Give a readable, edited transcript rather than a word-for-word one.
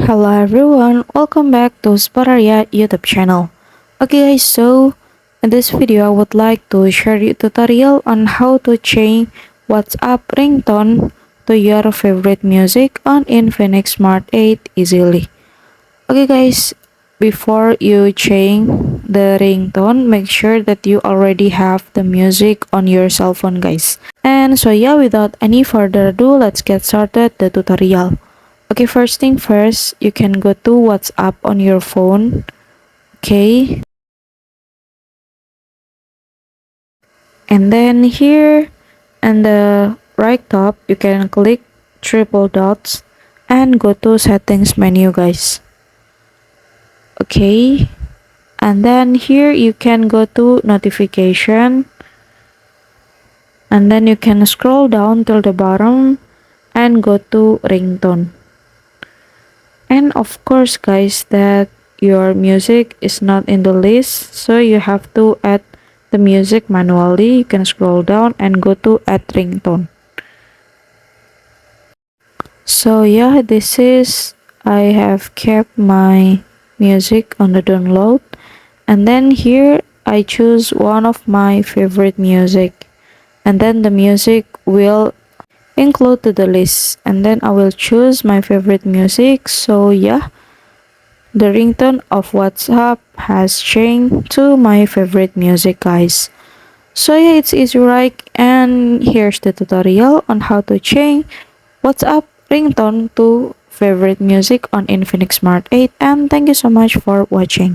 Hello everyone, welcome back to Spararia YouTube channel. Okay guys, so in this video I would like to share you a tutorial on how to change WhatsApp ringtone to your favorite music on Infinix Smart 8 easily. Okay guys, before you change the ringtone, make sure that you already have the music on your cell phone guys. And so yeah, without any further ado, let's get started the tutorial. Okay, first thing first, you can go to WhatsApp on your phone. Okay. And then here in the right top, you can click triple dots and go to settings menu guys. Okay. And then here you can go to notification. And then you can scroll down till the bottom and go to ringtone. And of course guys, that your music is not in the list, so you have to add the music manually. You can scroll down and go to add ringtone. So yeah, this is, I have kept my music on the download, and then here I choose one of my favorite music, and then the music will include to the list, and then I will choose my favorite music. So yeah, the ringtone of WhatsApp has changed to my favorite music guys. So yeah, it's easy right, and here's the tutorial on how to change WhatsApp ringtone to favorite music on Infinix Smart 8, and thank you so much for watching.